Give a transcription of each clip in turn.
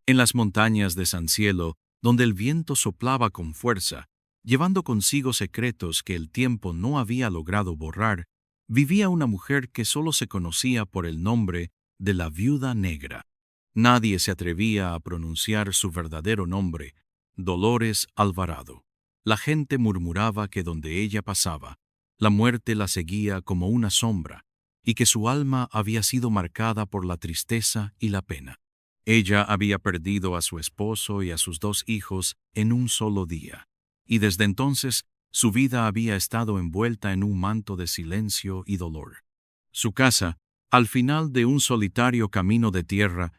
En las montañas de San Cielo, donde el viento soplaba con fuerza, llevando consigo secretos que el tiempo no había logrado borrar, vivía una mujer que solo se conocía por el nombre de la Viuda Negra. Nadie se atrevía a pronunciar su verdadero nombre, Dolores Alvarado. La gente murmuraba que donde ella pasaba, la muerte la seguía como una sombra, y que su alma había sido marcada por la tristeza y la pena. Ella había perdido a su esposo y a sus 2 hijos en un solo día, y desde entonces su vida había estado envuelta en un manto de silencio y dolor. Su casa, al final de un solitario camino de tierra,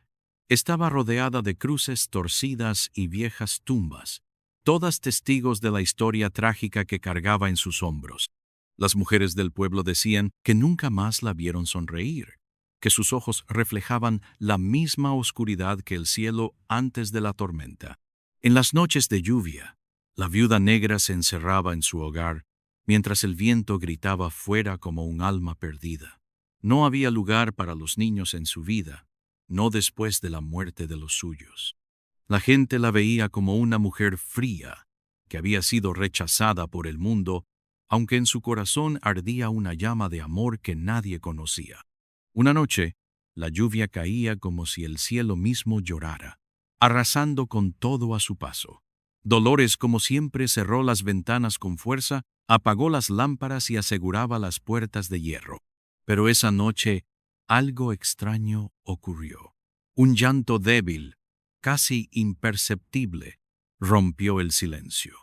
estaba rodeada de cruces torcidas y viejas tumbas, todas testigos de la historia trágica que cargaba en sus hombros. Las mujeres del pueblo decían que nunca más la vieron sonreír, que sus ojos reflejaban la misma oscuridad que el cielo antes de la tormenta. En las noches de lluvia, la Viuda Negra se encerraba en su hogar, mientras el viento gritaba fuera como un alma perdida. No había lugar para los niños en su vida, no después de la muerte de los suyos. La gente la veía como una mujer fría, que había sido rechazada por el mundo, aunque en su corazón ardía una llama de amor que nadie conocía. Una noche, la lluvia caía como si el cielo mismo llorara, arrasando con todo a su paso. Dolores, como siempre, cerró las ventanas con fuerza, apagó las lámparas y aseguraba las puertas de hierro. Pero esa noche, algo extraño ocurrió. Un llanto débil, casi imperceptible, rompió el silencio.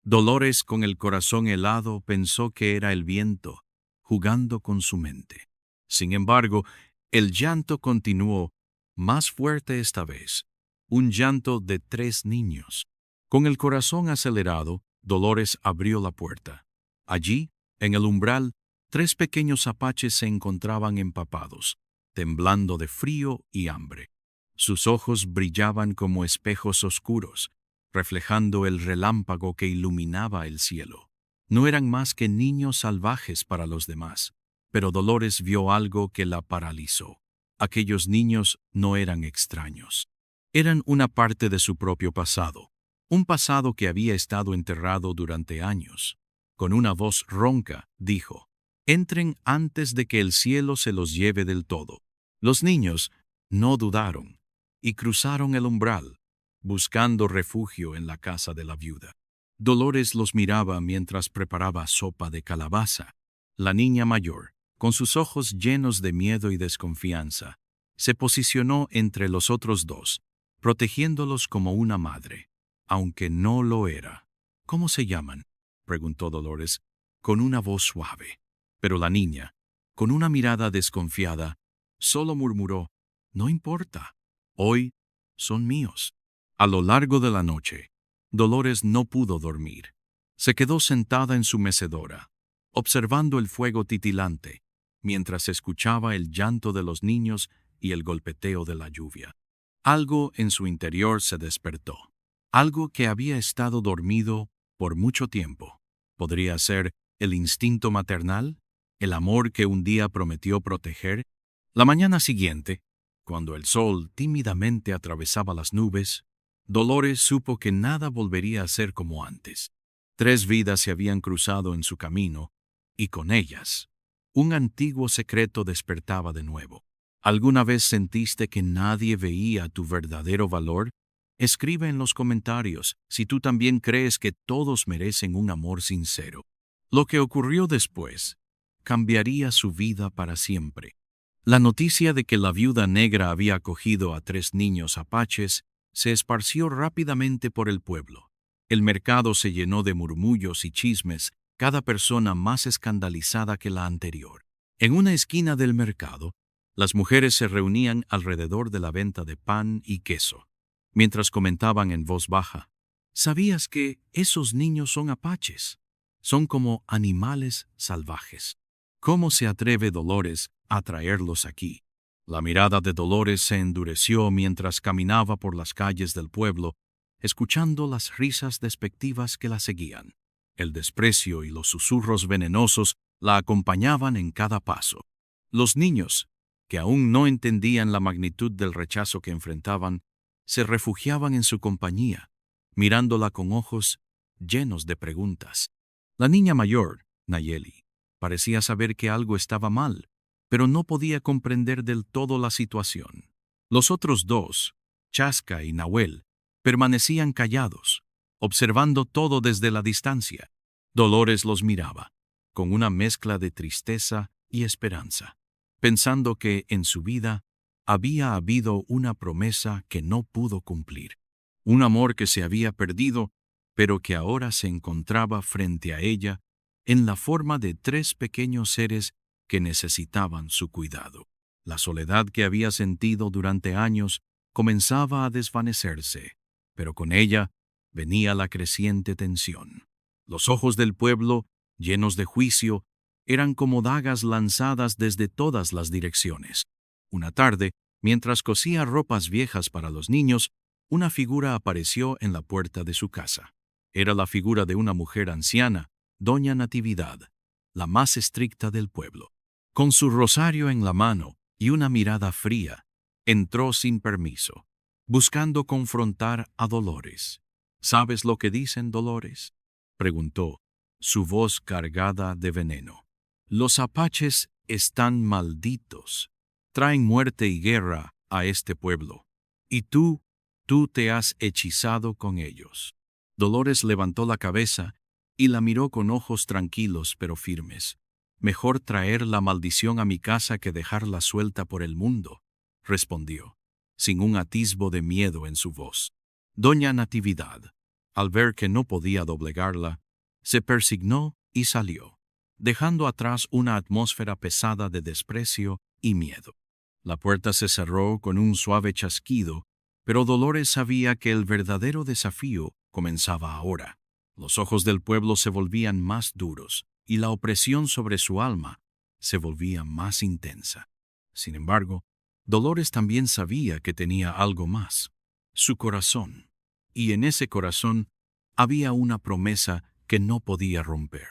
Dolores, con el corazón helado, pensó que era el viento, jugando con su mente. Sin embargo, el llanto continuó, más fuerte esta vez, un llanto de 3 niños. Con el corazón acelerado, Dolores abrió la puerta. Allí, en el umbral, 3 pequeños apaches se encontraban empapados, temblando de frío y hambre. Sus ojos brillaban como espejos oscuros, reflejando el relámpago que iluminaba el cielo. No eran más que niños salvajes para los demás, pero Dolores vio algo que la paralizó. Aquellos niños no eran extraños. Eran una parte de su propio pasado, un pasado que había estado enterrado durante años. Con una voz ronca, dijo: «Entren antes de que el cielo se los lleve del todo». Los niños no dudaron y cruzaron el umbral, buscando refugio en la casa de la viuda. Dolores los miraba mientras preparaba sopa de calabaza. La niña mayor, con sus ojos llenos de miedo y desconfianza, se posicionó entre los otros 2, protegiéndolos como una madre, aunque no lo era. «¿Cómo se llaman?», preguntó Dolores, con una voz suave. Pero la niña, con una mirada desconfiada, solo murmuró: «No importa, hoy son míos». A lo largo de la noche, Dolores no pudo dormir. Se quedó sentada en su mecedora, observando el fuego titilante, mientras escuchaba el llanto de los niños y el golpeteo de la lluvia. Algo en su interior se despertó, algo que había estado dormido por mucho tiempo. ¿Podría ser el instinto maternal? ¿El amor que un día prometió proteger? La mañana siguiente, cuando el sol tímidamente atravesaba las nubes, Dolores supo que nada volvería a ser como antes. 3 vidas se habían cruzado en su camino, y con ellas, un antiguo secreto despertaba de nuevo. ¿Alguna vez sentiste que nadie veía tu verdadero valor? Escribe en los comentarios si tú también crees que todos merecen un amor sincero. Lo que ocurrió después cambiaría su vida para siempre. La noticia de que la Viuda Negra había acogido a 3 niños apaches se esparció rápidamente por el pueblo. El mercado se llenó de murmullos y chismes, cada persona más escandalizada que la anterior. En una esquina del mercado, las mujeres se reunían alrededor de la venta de pan y queso, mientras comentaban en voz baja: «¿Sabías que esos niños son apaches? Son como animales salvajes. ¿Cómo se atreve Dolores a traerlos aquí?». La mirada de Dolores se endureció mientras caminaba por las calles del pueblo, escuchando las risas despectivas que la seguían. El desprecio y los susurros venenosos la acompañaban en cada paso. Los niños, que aún no entendían la magnitud del rechazo que enfrentaban, se refugiaban en su compañía, mirándola con ojos llenos de preguntas. La niña mayor, Nayeli, parecía saber que algo estaba mal, pero no podía comprender del todo la situación. Los otros dos, Chaska y Nahuel, permanecían callados, observando todo desde la distancia. Dolores los miraba, con una mezcla de tristeza y esperanza, pensando que en su vida había habido una promesa que no pudo cumplir, un amor que se había perdido, pero que ahora se encontraba frente a ella en la forma de tres pequeños seres que necesitaban su cuidado. La soledad que había sentido durante años comenzaba a desvanecerse, pero con ella venía la creciente tensión. Los ojos del pueblo, llenos de juicio, eran como dagas lanzadas desde todas las direcciones. Una tarde, mientras cosía ropas viejas para los niños, una figura apareció en la puerta de su casa. Era la figura de una mujer anciana, doña Natividad, la más estricta del pueblo. Con su rosario en la mano y una mirada fría, entró sin permiso, buscando confrontar a Dolores. ¿Sabes lo que dicen, Dolores?, preguntó, su voz cargada de veneno. Los apaches están malditos. Traen muerte y guerra a este pueblo. Y tú te has hechizado con ellos. Dolores levantó la cabeza y la miró con ojos tranquilos pero firmes. Mejor traer la maldición a mi casa que dejarla suelta por el mundo, respondió, sin un atisbo de miedo en su voz. Doña Natividad, al ver que no podía doblegarla, se persignó y salió, dejando atrás una atmósfera pesada de desprecio y miedo. La puerta se cerró con un suave chasquido, pero Dolores sabía que el verdadero desafío comenzaba ahora. Los ojos del pueblo se volvían más duros y la opresión sobre su alma se volvía más intensa. Sin embargo, Dolores también sabía que tenía algo más, su corazón, y en ese corazón había una promesa que no podía romper.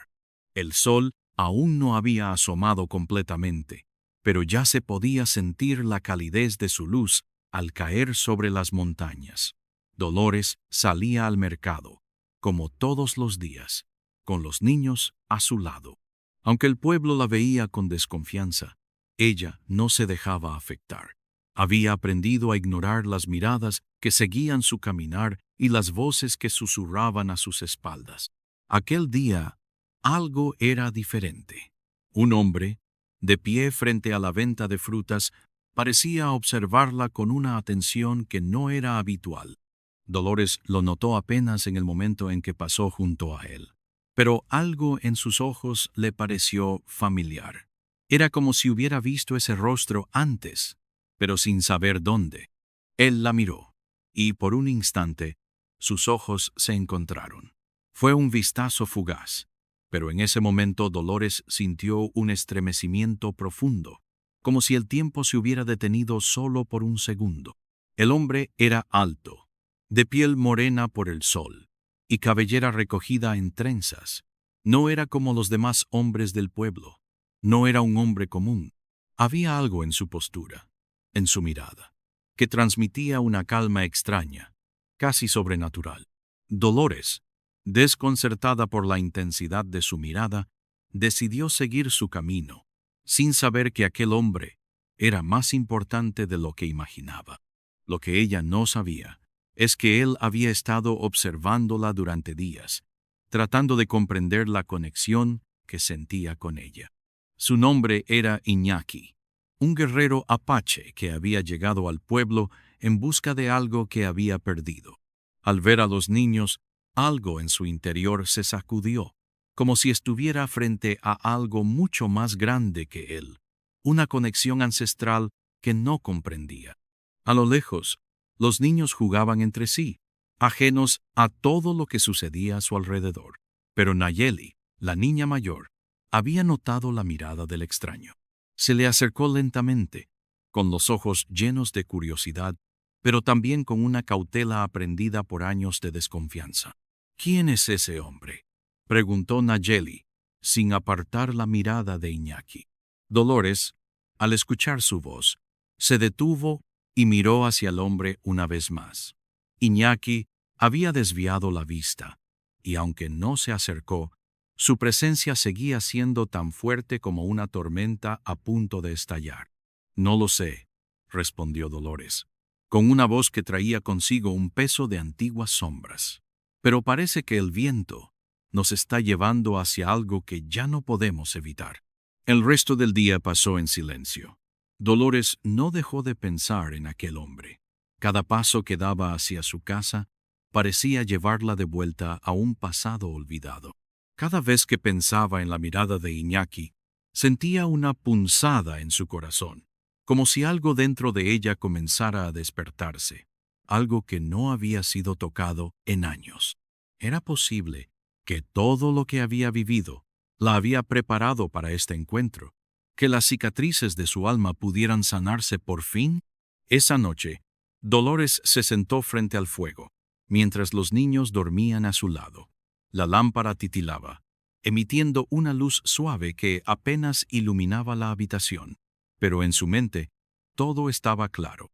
El sol aún no había asomado completamente, pero ya se podía sentir la calidez de su luz al caer sobre las montañas. Dolores salía al mercado, como todos los días, con los niños a su lado. Aunque el pueblo la veía con desconfianza, ella no se dejaba afectar. Había aprendido a ignorar las miradas que seguían su caminar y las voces que susurraban a sus espaldas. Aquel día, algo era diferente. Un hombre, de pie frente a la venta de frutas, parecía observarla con una atención que no era habitual. Dolores lo notó apenas en el momento en que pasó junto a él. Pero algo en sus ojos le pareció familiar. Era como si hubiera visto ese rostro antes, pero sin saber dónde. Él la miró, y por un instante, sus ojos se encontraron. Fue un vistazo fugaz, pero en ese momento Dolores sintió un estremecimiento profundo, como si el tiempo se hubiera detenido solo por un segundo. El hombre era alto, de piel morena por el sol, y cabellera recogida en trenzas. No era como los demás hombres del pueblo. No era un hombre común. Había algo en su postura, en su mirada, que transmitía una calma extraña, casi sobrenatural. Dolores, desconcertada por la intensidad de su mirada, decidió seguir su camino, sin saber que aquel hombre era más importante de lo que imaginaba. Lo que ella no sabía es que él había estado observándola durante días, tratando de comprender la conexión que sentía con ella. Su nombre era Iñaki, un guerrero apache que había llegado al pueblo en busca de algo que había perdido. Al ver a los niños, algo en su interior se sacudió, como si estuviera frente a algo mucho más grande que él, una conexión ancestral que no comprendía. A lo lejos, los niños jugaban entre sí, ajenos a todo lo que sucedía a su alrededor. Pero Nayeli, la niña mayor, había notado la mirada del extraño. Se le acercó lentamente, con los ojos llenos de curiosidad, pero también con una cautela aprendida por años de desconfianza. ¿Quién es ese hombre?, preguntó Nayeli, sin apartar la mirada de Iñaki. Dolores, al escuchar su voz, se detuvo y miró hacia el hombre una vez más. Iñaki había desviado la vista, y aunque no se acercó, su presencia seguía siendo tan fuerte como una tormenta a punto de estallar. «No lo sé», respondió Dolores, con una voz que traía consigo un peso de antiguas sombras. «Pero parece que el viento nos está llevando hacia algo que ya no podemos evitar». El resto del día pasó en silencio. Dolores no dejó de pensar en aquel hombre. Cada paso que daba hacia su casa parecía llevarla de vuelta a un pasado olvidado. Cada vez que pensaba en la mirada de Iñaki, sentía una punzada en su corazón, como si algo dentro de ella comenzara a despertarse, algo que no había sido tocado en años. Era posible que todo lo que había vivido la había preparado para este encuentro, que las cicatrices de su alma pudieran sanarse por fin. Esa noche, Dolores se sentó frente al fuego, mientras los niños dormían a su lado. La lámpara titilaba, emitiendo una luz suave que apenas iluminaba la habitación, pero en su mente todo estaba claro.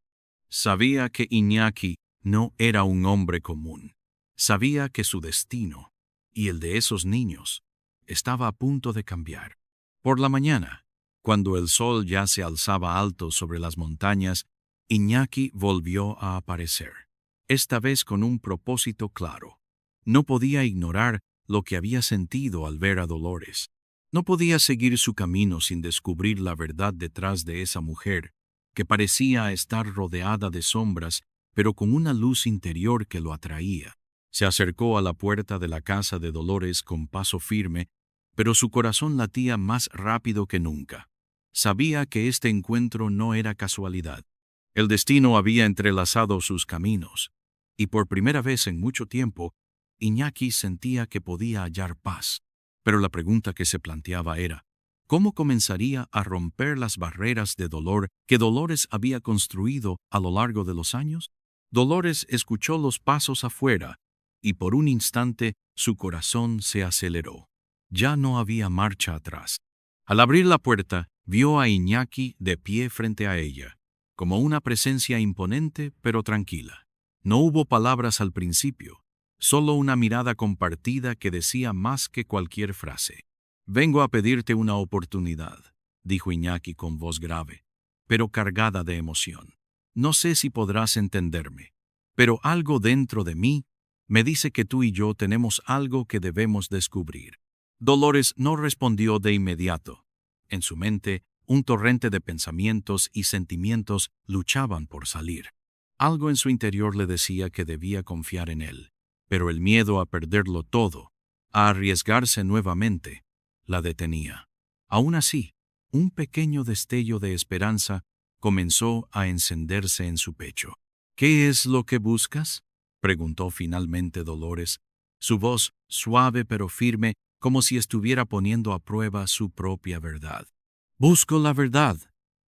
Sabía que Iñaki no era un hombre común. Sabía que su destino, y el de esos niños, estaba a punto de cambiar. Por la mañana, cuando el sol ya se alzaba alto sobre las montañas, Iñaki volvió a aparecer, esta vez con un propósito claro. No podía ignorar lo que había sentido al ver a Dolores. No podía seguir su camino sin descubrir la verdad detrás de esa mujer, que parecía estar rodeada de sombras, pero con una luz interior que lo atraía. Se acercó a la puerta de la casa de Dolores con paso firme, pero su corazón latía más rápido que nunca. Sabía que este encuentro no era casualidad. El destino había entrelazado sus caminos, y por primera vez en mucho tiempo, Iñaki sentía que podía hallar paz. Pero la pregunta que se planteaba era, ¿cómo comenzaría a romper las barreras de dolor que Dolores había construido a lo largo de los años? Dolores escuchó los pasos afuera, y por un instante su corazón se aceleró. Ya no había marcha atrás. Al abrir la puerta, vio a Iñaki de pie frente a ella, como una presencia imponente pero tranquila. No hubo palabras al principio, solo una mirada compartida que decía más que cualquier frase. «Vengo a pedirte una oportunidad», dijo Iñaki con voz grave, pero cargada de emoción. «No sé si podrás entenderme, pero algo dentro de mí me dice que tú y yo tenemos algo que debemos descubrir». Dolores no respondió de inmediato. En su mente, un torrente de pensamientos y sentimientos luchaban por salir. Algo en su interior le decía que debía confiar en él, pero el miedo a perderlo todo, a arriesgarse nuevamente, la detenía. Aún así, un pequeño destello de esperanza comenzó a encenderse en su pecho. «¿Qué es lo que buscas?», preguntó finalmente Dolores, su voz suave pero firme, como si estuviera poniendo a prueba su propia verdad. «Busco la verdad»,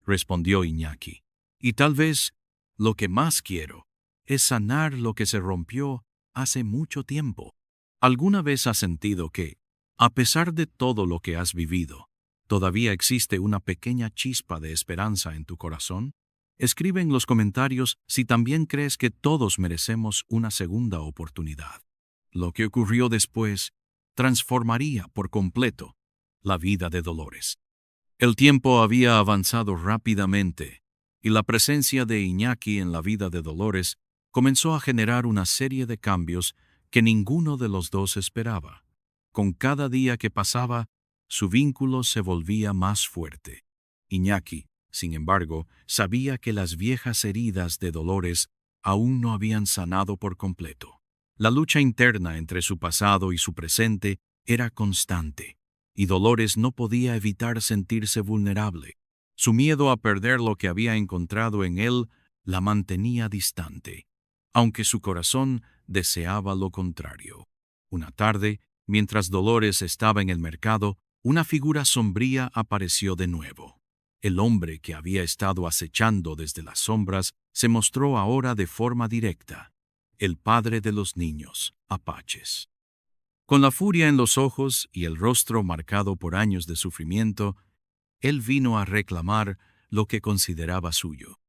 respondió Iñaki, «y tal vez lo que más quiero es sanar lo que se rompió hace mucho tiempo». ¿Alguna vez has sentido que, a pesar de todo lo que has vivido, todavía existe una pequeña chispa de esperanza en tu corazón? Escribe en los comentarios si también crees que todos merecemos una segunda oportunidad. Lo que ocurrió después transformaría por completo la vida de Dolores. El tiempo había avanzado rápidamente, y la presencia de Iñaki en la vida de Dolores comenzó a generar una serie de cambios que ninguno de los dos esperaba. Con cada día que pasaba, su vínculo se volvía más fuerte. Iñaki, sin embargo, sabía que las viejas heridas de Dolores aún no habían sanado por completo. La lucha interna entre su pasado y su presente era constante, y Dolores no podía evitar sentirse vulnerable. Su miedo a perder lo que había encontrado en él la mantenía distante, aunque su corazón deseaba lo contrario. Una tarde, mientras Dolores estaba en el mercado, una figura sombría apareció de nuevo. El hombre que había estado acechando desde las sombras se mostró ahora de forma directa: el padre de los niños, apaches. Con la furia en los ojos y el rostro marcado por años de sufrimiento, él vino a reclamar lo que consideraba suyo.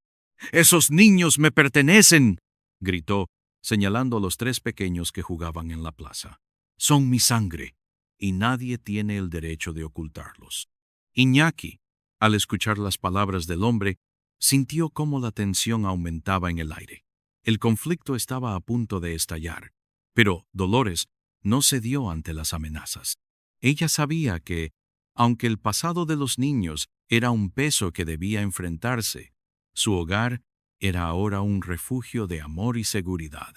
«Esos niños me pertenecen», gritó, señalando a los 3 pequeños que jugaban en la plaza. «Son mi sangre, y nadie tiene el derecho de ocultarlos». Iñaki, al escuchar las palabras del hombre, sintió cómo la tensión aumentaba en el aire. El conflicto estaba a punto de estallar, pero Dolores no cedió ante las amenazas. Ella sabía que, aunque el pasado de los niños era un peso que debía enfrentarse, su hogar era ahora un refugio de amor y seguridad.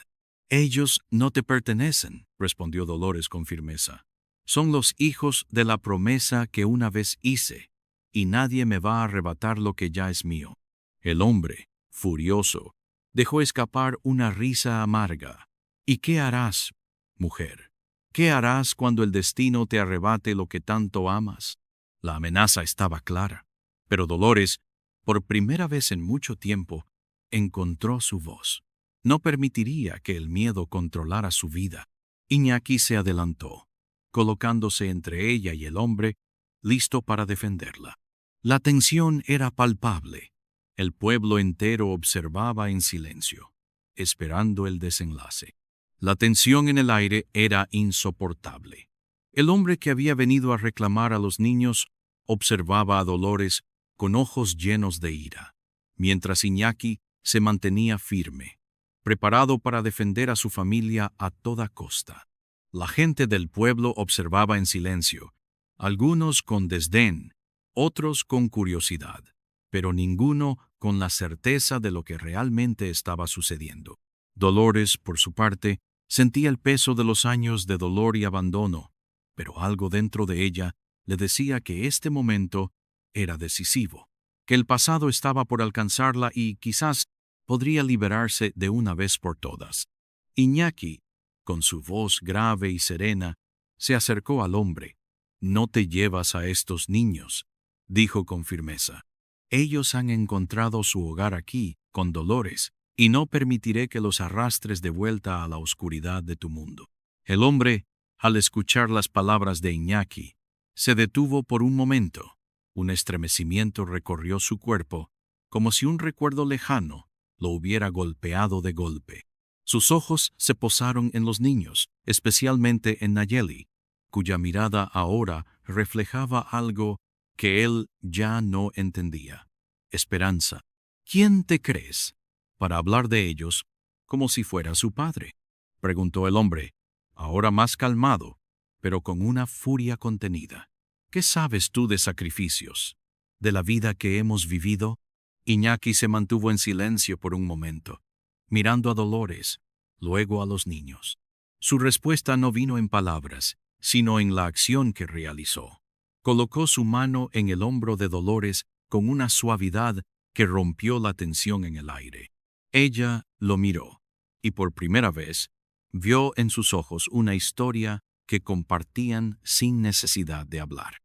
«Ellos no te pertenecen», respondió Dolores con firmeza. «Son los hijos de la promesa que una vez hice, y nadie me va a arrebatar lo que ya es mío». El hombre, furioso, dejó escapar una risa amarga. «¿Y qué harás, mujer? ¿Qué harás cuando el destino te arrebate lo que tanto amas?» La amenaza estaba clara, pero Dolores, por primera vez en mucho tiempo, encontró su voz. No permitiría que el miedo controlara su vida. Iñaki se adelantó, colocándose entre ella y el hombre, listo para defenderla. La tensión era palpable. El pueblo entero observaba en silencio, esperando el desenlace. La tensión en el aire era insoportable. El hombre que había venido a reclamar a los niños observaba a Dolores con ojos llenos de ira, mientras Iñaki se mantenía firme, preparado para defender a su familia a toda costa. La gente del pueblo observaba en silencio, algunos con desdén, otros con curiosidad, pero ninguno con la certeza de lo que realmente estaba sucediendo. Dolores, por su parte, sentía el peso de los años de dolor y abandono, pero algo dentro de ella le decía que este momento era decisivo, que el pasado estaba por alcanzarla y quizás podría liberarse de una vez por todas. Iñaki, con su voz grave y serena, se acercó al hombre. «No te llevas a estos niños», dijo con firmeza. «Ellos han encontrado su hogar aquí, con Dolores, y no permitiré que los arrastres de vuelta a la oscuridad de tu mundo». El hombre, al escuchar las palabras de Iñaki, se detuvo por un momento. Un estremecimiento recorrió su cuerpo, como si un recuerdo lejano lo hubiera golpeado de golpe. Sus ojos se posaron en los niños, especialmente en Nayeli, cuya mirada ahora reflejaba algo que él ya no entendía: esperanza. «¿Quién te crees para hablar de ellos como si fuera su padre?», preguntó el hombre, ahora más calmado, pero con una furia contenida. «¿Qué sabes tú de sacrificios, de la vida que hemos vivido?» Iñaki se mantuvo en silencio por un momento, mirando a Dolores, luego a los niños. Su respuesta no vino en palabras, sino en la acción que realizó. Colocó su mano en el hombro de Dolores con una suavidad que rompió la tensión en el aire. Ella lo miró, y por primera vez vio en sus ojos una historia que compartían sin necesidad de hablar.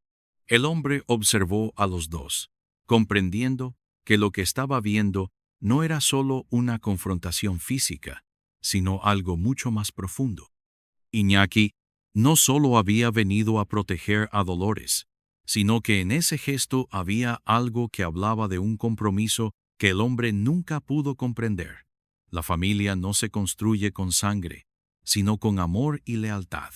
El hombre observó a los dos, comprendiendo que lo que estaba viendo no era solo una confrontación física, sino algo mucho más profundo. Iñaki no solo había venido a proteger a Dolores, sino que en ese gesto había algo que hablaba de un compromiso que el hombre nunca pudo comprender. La familia no se construye con sangre, sino con amor y lealtad.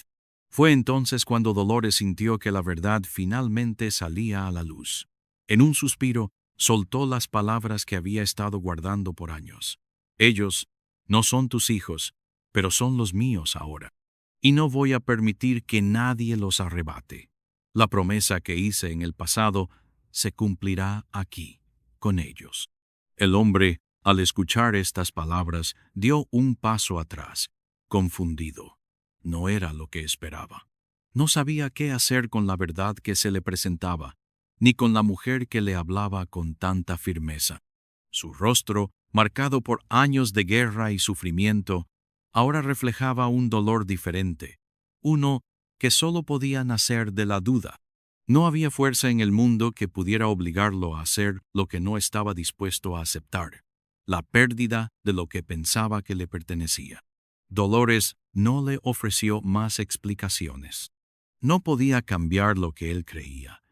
Fue entonces cuando Dolores sintió que la verdad finalmente salía a la luz. En un suspiro, soltó las palabras que había estado guardando por años. «Ellos no son tus hijos, pero son los míos ahora. Y no voy a permitir que nadie los arrebate. La promesa que hice en el pasado se cumplirá aquí, con ellos». El hombre, al escuchar estas palabras, dio un paso atrás, confundido. No era lo que esperaba. No sabía qué hacer con la verdad que se le presentaba, ni con la mujer que le hablaba con tanta firmeza. Su rostro, marcado por años de guerra y sufrimiento, ahora reflejaba un dolor diferente, uno que solo podía nacer de la duda. No había fuerza en el mundo que pudiera obligarlo a hacer lo que no estaba dispuesto a aceptar, la pérdida de lo que pensaba que le pertenecía. Dolores no le ofreció más explicaciones. No podía cambiar lo que él creía,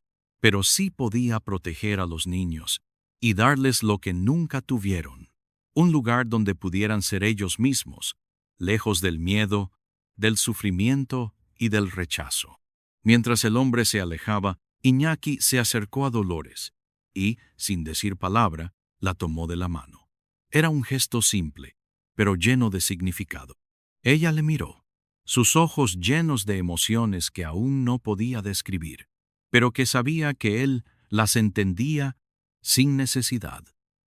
pero sí podía proteger a los niños y darles lo que nunca tuvieron: un lugar donde pudieran ser ellos mismos, lejos del miedo, del sufrimiento y del rechazo. Mientras el hombre se alejaba, Iñaki se acercó a Dolores y, sin decir palabra, la tomó de la mano. Era un gesto simple, pero lleno de significado. Ella le miró, sus ojos llenos de emociones que aún no podía describir, pero que sabía que él las entendía sin necesidad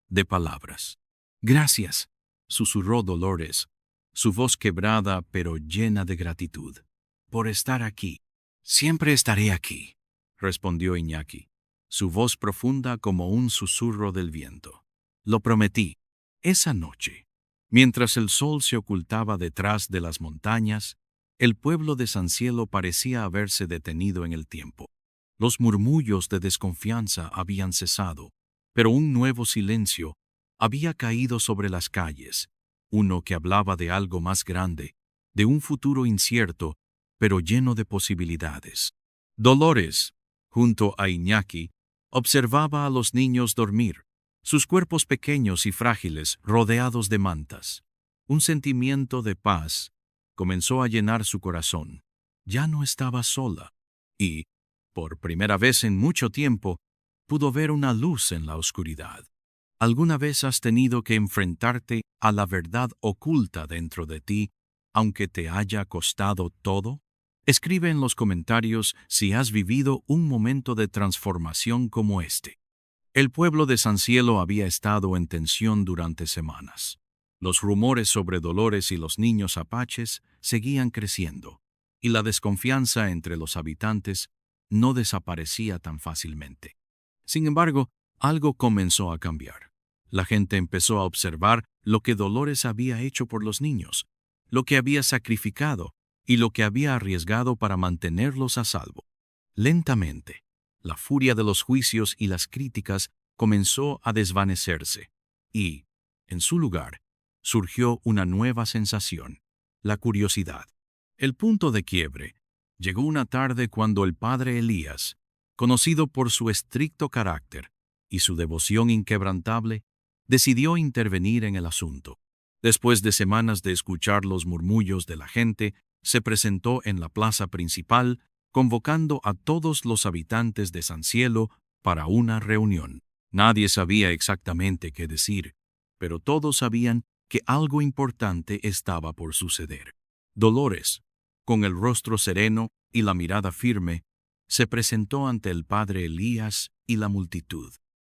de palabras. «Gracias», susurró Dolores, su voz quebrada pero llena de gratitud, «por estar aquí». «Siempre estaré aquí», respondió Iñaki, su voz profunda como un susurro del viento. «Lo prometí». Esa noche, mientras el sol se ocultaba detrás de las montañas, el pueblo de San Cielo parecía haberse detenido en el tiempo. Los murmullos de desconfianza habían cesado, pero un nuevo silencio había caído sobre las calles, uno que hablaba de algo más grande, de un futuro incierto, pero lleno de posibilidades. Dolores, junto a Iñaki, observaba a los niños dormir, sus cuerpos pequeños y frágiles rodeados de mantas. Un sentimiento de paz comenzó a llenar su corazón. Ya no estaba sola y, por primera vez en mucho tiempo, pudo ver una luz en la oscuridad. ¿Alguna vez has tenido que enfrentarte a la verdad oculta dentro de ti, aunque te haya costado todo? Escribe en los comentarios si has vivido un momento de transformación como este. El pueblo de San Cielo había estado en tensión durante semanas. Los rumores sobre Dolores y los niños apaches seguían creciendo, y la desconfianza entre los habitantes no desaparecía tan fácilmente. Sin embargo, algo comenzó a cambiar. La gente empezó a observar lo que Dolores había hecho por los niños, lo que había sacrificado y lo que había arriesgado para mantenerlos a salvo. Lentamente, la furia de los juicios y las críticas comenzó a desvanecerse, y, en su lugar, surgió una nueva sensación, la curiosidad. El punto de quiebre llegó una tarde cuando el padre Elías, conocido por su estricto carácter y su devoción inquebrantable, decidió intervenir en el asunto. Después de semanas de escuchar los murmullos de la gente, se presentó en la plaza principal, convocando a todos los habitantes de San Cielo para una reunión. Nadie sabía exactamente qué decir, pero todos sabían que algo importante estaba por suceder. Dolores, con el rostro sereno y la mirada firme, se presentó ante el padre Elías y la multitud.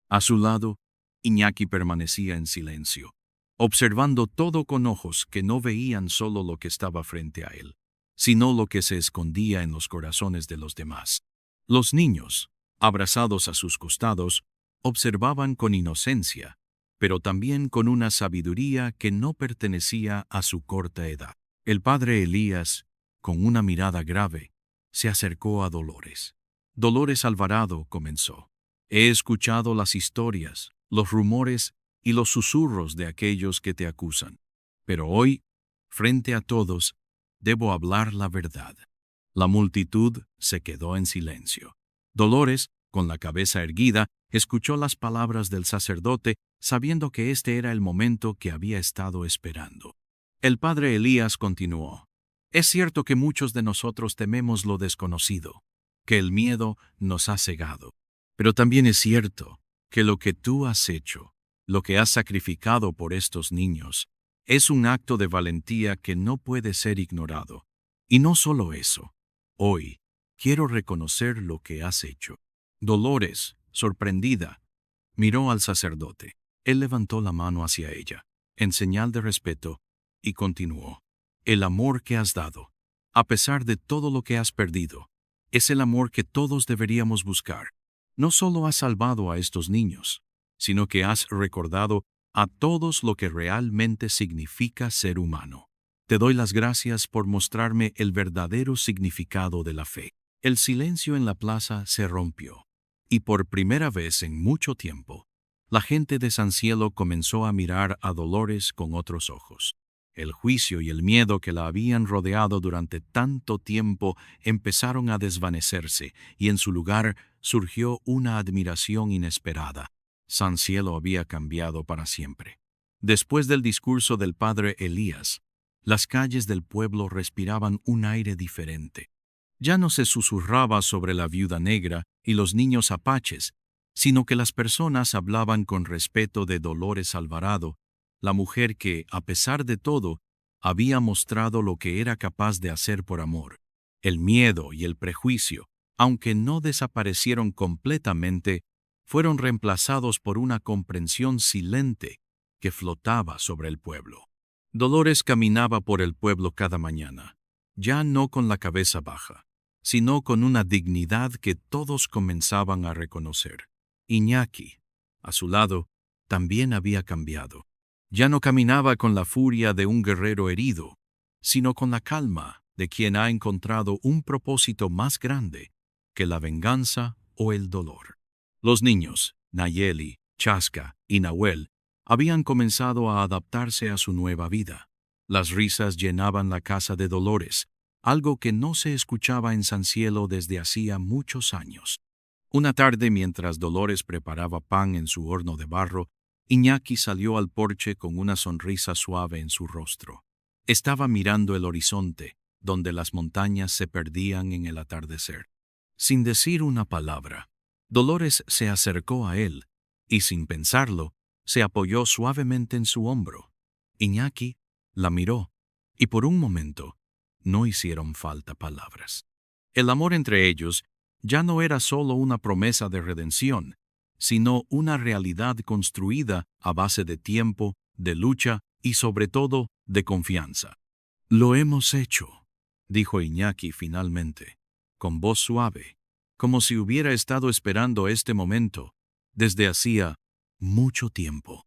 A su lado, Iñaki permanecía en silencio, observando todo con ojos que no veían solo lo que estaba frente a él, sino lo que se escondía en los corazones de los demás. Los niños, abrazados a sus costados, observaban con inocencia, pero también con una sabiduría que no pertenecía a su corta edad. El padre Elías, con una mirada grave, se acercó a Dolores. Dolores Alvarado comenzó. He escuchado las historias, los rumores y los susurros de aquellos que te acusan. Pero hoy, frente a todos, debo hablar la verdad. La multitud se quedó en silencio. Dolores, con la cabeza erguida, escuchó las palabras del sacerdote, sabiendo que este era el momento que había estado esperando. El padre Elías continuó. Es cierto que muchos de nosotros tememos lo desconocido, que el miedo nos ha cegado. Pero también es cierto que lo que tú has hecho, lo que has sacrificado por estos niños, es un acto de valentía que no puede ser ignorado. Y no solo eso, hoy quiero reconocer lo que has hecho. Dolores, sorprendida, miró al sacerdote. Él levantó la mano hacia ella, en señal de respeto, y continuó. El amor que has dado, a pesar de todo lo que has perdido, es el amor que todos deberíamos buscar. No solo has salvado a estos niños, sino que has recordado a todos lo que realmente significa ser humano. Te doy las gracias por mostrarme el verdadero significado de la fe. El silencio en la plaza se rompió, y por primera vez en mucho tiempo, la gente de San Cielo comenzó a mirar a Dolores con otros ojos. El juicio y el miedo que la habían rodeado durante tanto tiempo empezaron a desvanecerse, y en su lugar surgió una admiración inesperada. San Cielo había cambiado para siempre. Después del discurso del padre Elías, las calles del pueblo respiraban un aire diferente. Ya no se susurraba sobre la viuda negra y los niños apaches, sino que las personas hablaban con respeto de Dolores Alvarado, la mujer que, a pesar de todo, había mostrado lo que era capaz de hacer por amor. El miedo y el prejuicio, aunque no desaparecieron completamente, fueron reemplazados por una comprensión silente que flotaba sobre el pueblo. Dolores caminaba por el pueblo cada mañana, ya no con la cabeza baja, sino con una dignidad que todos comenzaban a reconocer. Iñaki, a su lado, también había cambiado. Ya no caminaba con la furia de un guerrero herido, sino con la calma de quien ha encontrado un propósito más grande que la venganza o el dolor. Los niños, Nayeli, Chaska y Nahuel, habían comenzado a adaptarse a su nueva vida. Las risas llenaban la casa de Dolores, algo que no se escuchaba en San Cielo desde hacía muchos años. Una tarde, mientras Dolores preparaba pan en su horno de barro, Iñaki salió al porche con una sonrisa suave en su rostro. Estaba mirando el horizonte, donde las montañas se perdían en el atardecer. Sin decir una palabra, Dolores se acercó a él y, sin pensarlo, se apoyó suavemente en su hombro. Iñaki la miró y por un momento no hicieron falta palabras. El amor entre ellos ya no era solo una promesa de redención, sino una realidad construida a base de tiempo, de lucha y sobre todo de confianza. «Lo hemos hecho», dijo Iñaki finalmente, con voz suave, como si hubiera estado esperando este momento desde hacía mucho tiempo.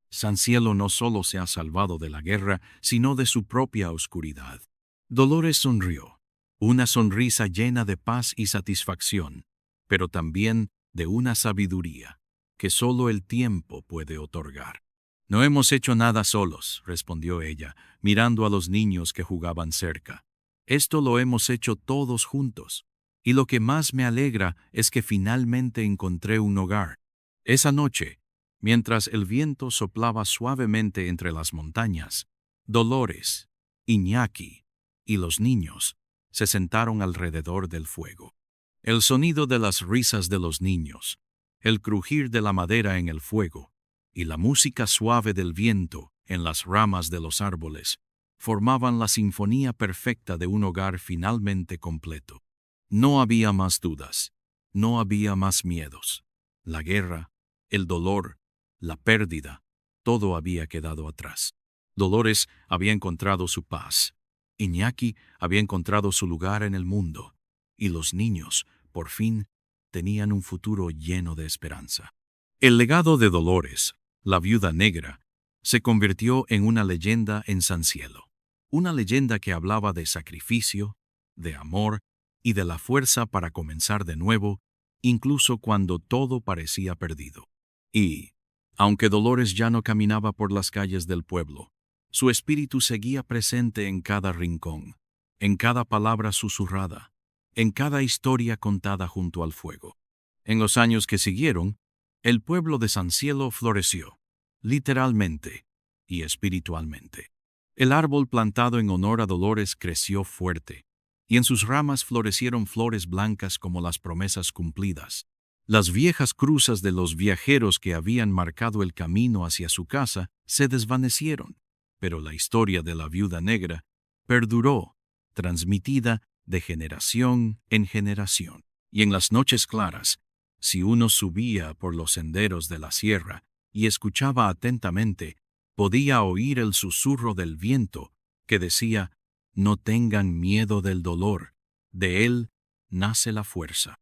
San Cielo no solo se ha salvado de la guerra, sino de su propia oscuridad. Dolores sonrió, una sonrisa llena de paz y satisfacción, pero también de una sabiduría que solo el tiempo puede otorgar. «No hemos hecho nada solos», respondió ella, mirando a los niños que jugaban cerca. «Esto lo hemos hecho todos juntos, y lo que más me alegra es que finalmente encontré un hogar». Esa noche, mientras el viento soplaba suavemente entre las montañas, Dolores, Iñaki y los niños se sentaron alrededor del fuego. El sonido de las risas de los niños, el crujir de la madera en el fuego y la música suave del viento en las ramas de los árboles formaban la sinfonía perfecta de un hogar finalmente completo. No había más dudas, no había más miedos. La guerra, el dolor, la pérdida, todo había quedado atrás. Dolores había encontrado su paz. Iñaki había encontrado su lugar en el mundo. Y los niños, por fin, tenían un futuro lleno de esperanza. El legado de Dolores, la viuda negra, se convirtió en una leyenda en San Cielo. Una leyenda que hablaba de sacrificio, de amor y de la fuerza para comenzar de nuevo, incluso cuando todo parecía perdido. Y, aunque Dolores ya no caminaba por las calles del pueblo, su espíritu seguía presente en cada rincón, en cada palabra susurrada, en cada historia contada junto al fuego. En los años que siguieron, el pueblo de San Cielo floreció, literalmente y espiritualmente. El árbol plantado en honor a Dolores creció fuerte, y en sus ramas florecieron flores blancas como las promesas cumplidas. Las viejas cruzas de los viajeros que habían marcado el camino hacia su casa se desvanecieron, pero la historia de la viuda negra perduró, transmitida de generación en generación. Y en las noches claras, si uno subía por los senderos de la sierra y escuchaba atentamente, podía oír el susurro del viento que decía: «No tengan miedo del dolor, de él nace la fuerza».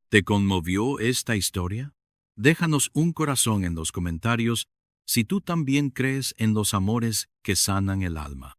¿Te conmovió esta historia? Déjanos un corazón en los comentarios si tú también crees en los amores que sanan el alma.